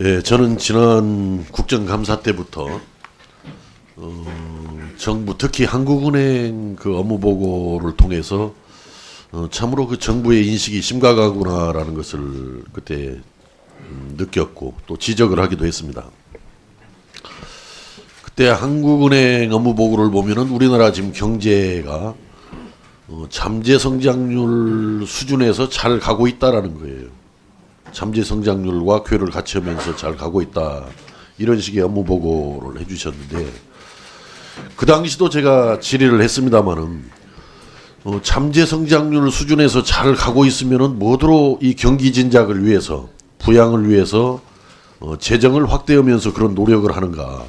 예, 저는 지난 국정감사 때부터 정부 특히 한국은행 그 업무 보고를 통해서 참으로 그 정부의 인식이 심각하구나라는 것을 그때 느꼈고 또 지적을 하기도 했습니다. 그때 한국은행 업무 보고를 보면은 우리나라 지금 경제가 잠재 성장률 수준에서 잘 가고 있다라는 거예요. 잠재 성장률과 궤를 같이 하면서 잘 가고 있다. 이런 식의 업무 보고를 해주셨는데 그 당시도 제가 질의를 했습니다마는 잠재 성장률 수준에서 잘 가고 있으면은 뭐더러 이 경기 진작을 위해서 부양을 위해서 재정을 확대하면서 그런 노력을 하는가.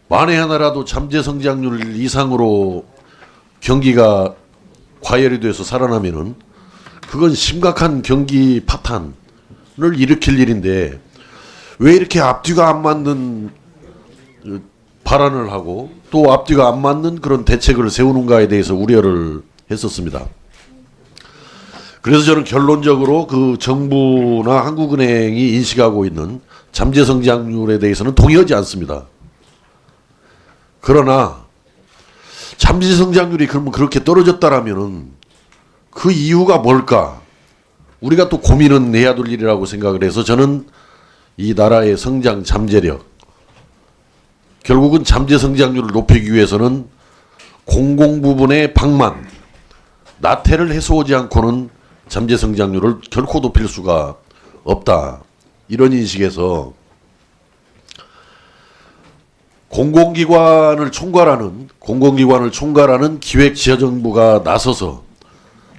만에 하나라도 잠재 성장률 이상으로 경기가 과열이 돼서 살아나면은 그건 심각한 경기 파탄을 일으킬 일인데 왜 이렇게 앞뒤가 안 맞는 발언을 하고 또 앞뒤가 안 맞는 그런 대책을 세우는가에 대해서 우려를 했었습니다. 그래서 저는 결론적으로 그 정부나 한국은행이 인식하고 있는 잠재 성장률에 대해서는 동의하지 않습니다. 그러나 잠재 성장률이 그러면 그렇게 떨어졌다라면은 그 이유가 뭘까? 우리가 또 고민은 해야 될 일이라고 생각을 해서 저는 이 나라의 성장 잠재력, 결국은 잠재 성장률을 높이기 위해서는 공공 부분의 방만, 나태를 해소하지 않고는 잠재 성장률을 결코 높일 수가 없다. 이런 인식에서 공공기관을 총괄하는 기획지어정부가 나서서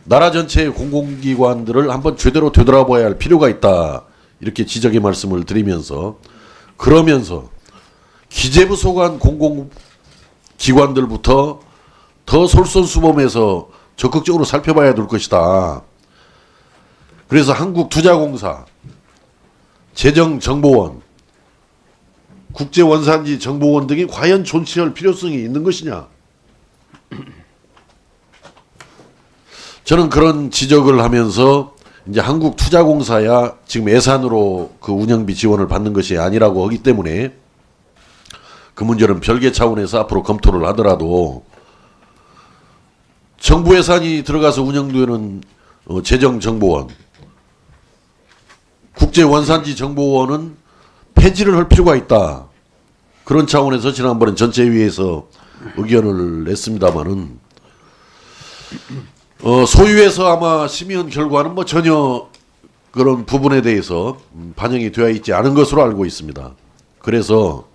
나라 전체의 공공기관들을 한번 제대로 되돌아봐야 할 필요가 있다. 이렇게 지적의 말씀을 드리면서 그러면서 기재부 소관 공공기관들부터 더 솔선수범해서 적극적으로 살펴봐야 될 것이다. 그래서 한국투자공사, 재정정보원, 국제원산지 정보원 등이 과연 존치할 필요성이 있는 것이냐. 저는 그런 지적을 하면서 이제 한국투자공사야 지금 예산으로 그 운영비 지원을 받는 것이 아니라고 하기 때문에 그 문제는 별개 차원에서 앞으로 검토를 하더라도 정부 예산이 들어가서 운영되는 재정정보원, 국제원산지 정보원은 폐지를 할 필요가 있다. 그런 차원에서 지난번에 전체회의에서 의견을 냈습니다마는 소위에서 아마 심의한 결과는 뭐 전혀 그런 부분에 대해서 반영이 되어 있지 않은 것으로 알고 있습니다. 그래서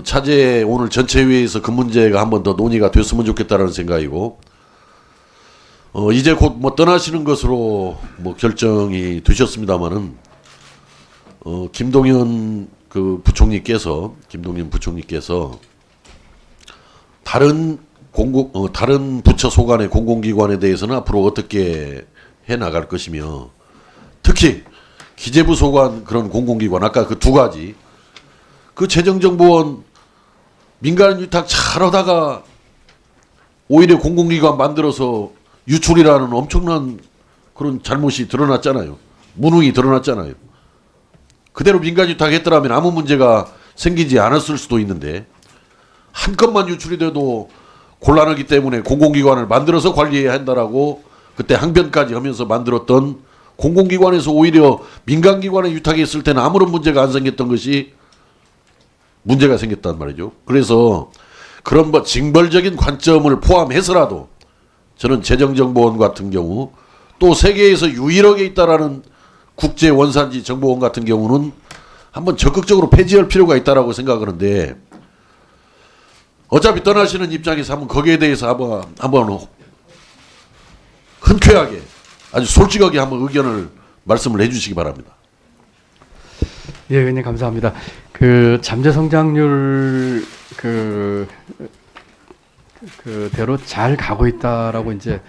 차제 오늘 전체회의에서 그 문제가 한 번 더 논의가 됐으면 좋겠다라는 생각이고 이제 곧 뭐 떠나시는 것으로 뭐 결정이 되셨습니다마는 김동연 부총리께서 다른 부처 소관의 공공기관에 대해서는 앞으로 어떻게 해 나갈 것이며 특히 기재부 소관 그런 공공기관 아까 그 두 가지 그 재정정보원 민간 위탁 잘하다가 오히려 공공기관 만들어서 유출이라는 엄청난 그런 잘못이 드러났잖아요. 무능이 드러났잖아요. 그대로 민간 위탁했더라면 아무 문제가 생기지 않았을 수도 있는데 한 건만 유출이 돼도 곤란하기 때문에 공공기관을 만들어서 관리해야 한다라고 그때 항변까지 하면서 만들었던 공공기관에서 오히려 민간기관에 위탁했을 때는 아무런 문제가 안 생겼던 것이 문제가 생겼단 말이죠. 그래서 그런 뭐 징벌적인 관점을 포함해서라도 저는 재정정보원 같은 경우 또 세계에서 유일하게 있다라는 국제원산지 정보원 같은 경우는 한번 적극적으로 폐지할 필요가 있다라고 생각하는데 어차피 떠나시는 입장에서 한번 거기에 대해서 한번 흔쾌하게 아주 솔직하게 한번 의견을 말씀을 해주시기 바랍니다. 예, 의원님 감사합니다. 그 잠재 성장률 그대로 잘 가고 있다라고 이제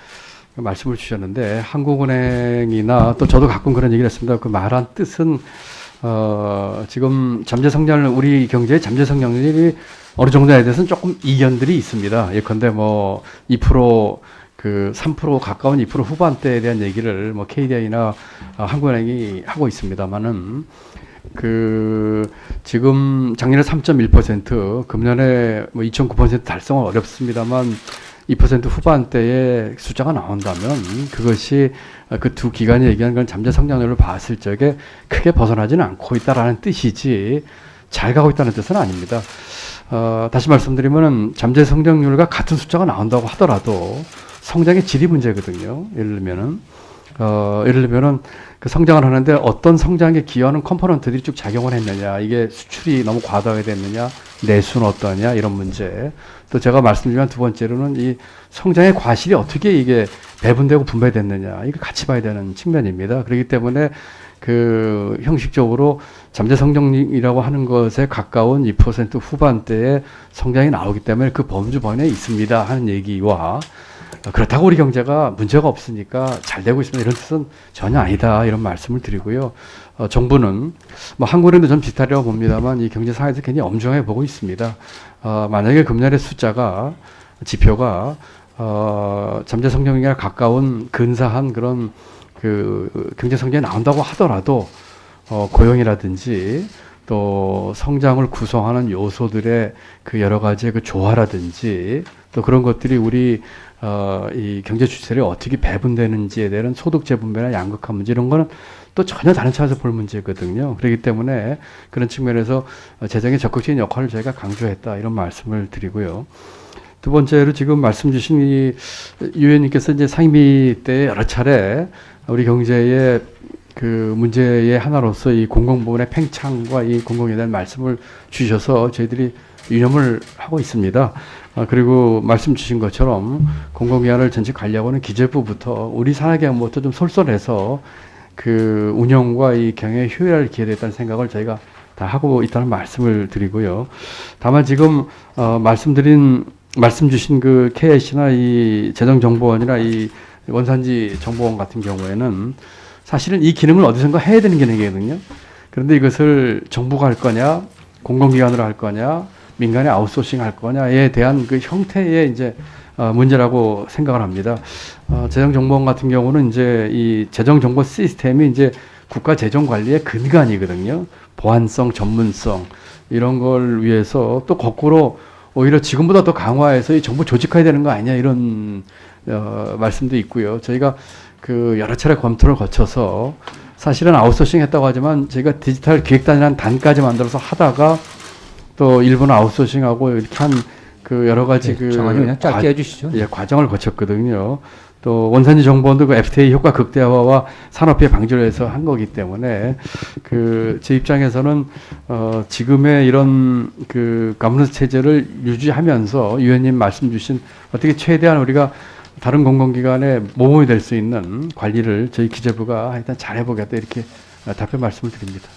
말씀을 주셨는데 한국은행이나 또 저도 가끔 그런 얘기를 했습니다. 그 말한 뜻은 지금 잠재 성장률 우리 경제의 잠재 성장률이 어느 정도에 대해서는 조금 이견들이 있습니다. 예컨대 뭐 2% 그 3% 가까운 2% 후반대에 대한 얘기를 뭐 KDI나 한국은행이 하고 있습니다만은 그 지금 작년에 3.1%, 금년에 뭐 2.9% 달성은 어렵습니다만 2% 후반대의 숫자가 나온다면 그것이 그 두 기관이 얘기하는 건 잠재 성장률을 봤을 적에 크게 벗어나지는 않고 있다라는 뜻이지 잘 가고 있다는 뜻은 아닙니다. 다시 말씀드리면 잠재 성장률과 같은 숫자가 나온다고 하더라도 성장의 질이 문제거든요. 예를 들면은 그 성장을 하는데 어떤 성장에 기여하는 컴포넌트들이 쭉 작용을 했느냐, 이게 수출이 너무 과다하게 됐느냐, 내수는 어떠냐 이런 문제. 또 제가 말씀드린 두 번째로는 이 성장의 과실이 어떻게 이게 배분되고 분배됐느냐, 이거 같이 봐야 되는 측면입니다. 그렇기 때문에 그 형식적으로 잠재 성장이라고 하는 것에 가까운 2% 후반대의 성장이 나오기 때문에 그 범주 번에 있습니다 하는 얘기와 그렇다고 우리 경제가 문제가 없으니까 잘 되고 있습니다 이런 뜻은 전혀 아니다 이런 말씀을 드리고요. 정부는 뭐 한국은행도 좀 비슷하리라고 봅니다만 이 경제 상황에서 굉장히 엄중하게 보고 있습니다. 만약에 금년의 숫자가 지표가 잠재 성장에 가까운 근사한 그런 그 경제 성장이 나온다고 하더라도 고용이라든지 또 성장을 구성하는 요소들의 그 여러 가지의 그 조화라든지 또 그런 것들이 우리 이 경제 주체들이 어떻게 배분되는지에 대한 소득 재분배나 양극화 문제 이런 거는 또 전혀 다른 차원에서 볼 문제거든요. 그렇기 때문에 그런 측면에서 재정의 적극적인 역할을 저희가 강조했다 이런 말씀을 드리고요. 두 번째로 지금 말씀 주신 이 유 의원님께서 이제 상임위 때 여러 차례 우리 경제의 그 문제의 하나로서 이 공공부문의 팽창과 이 공공에 대한 말씀을 주셔서 저희들이 유념을 하고 있습니다. 그리고 말씀 주신 것처럼 공공기관을 전체 관리하고는 기재부부터 우리 산하기관부터 좀 솔솔해서 그 운영과 이 경영의 효율화를 기해야 된다는 생각을 저희가 다 하고 있다는 말씀을 드리고요. 다만 지금 말씀 주신 그 KIC나 이 재정정보원이나 이 원산지 정보원 같은 경우에는 사실은 이 기능을 어디선가 해야 되는 기능이거든요. 그런데 이것을 정부가 할 거냐, 공공기관으로 할 거냐, 민간에 아웃소싱 할 거냐에 대한 그 형태의 이제 문제라고 생각을 합니다. 재정정보원 같은 경우는 이제 이 재정정보 시스템이 이제 국가 재정 관리의 근간이거든요. 보안성, 전문성 이런 걸 위해서 또 거꾸로 오히려 지금보다 더 강화해서 이 정보 조직화해야 되는 거 아니냐 이런 말씀도 있고요. 저희가 그 여러 차례 검토를 거쳐서 사실은 아웃소싱 했다고 하지만 저희가 디지털 기획단이라는 단까지 만들어서 하다가 또 일부는 아웃소싱하고 이렇게 한 그 여러 가지 그 정확히 그냥 짧게 해주시죠. 예, 과정을 거쳤거든요. 또 원산지 정보원도 그 FTA 효과 극대화와 산업피해 방지를 해서 한 거기 때문에 그 제 입장에서는 지금의 이런 그 가버넌스 체제를 유지하면서 유 의원님 말씀 주신 어떻게 최대한 우리가 다른 공공기관의 모범이 될 수 있는 관리를 저희 기재부가 일단 잘 해보겠다 이렇게 답변 말씀을 드립니다.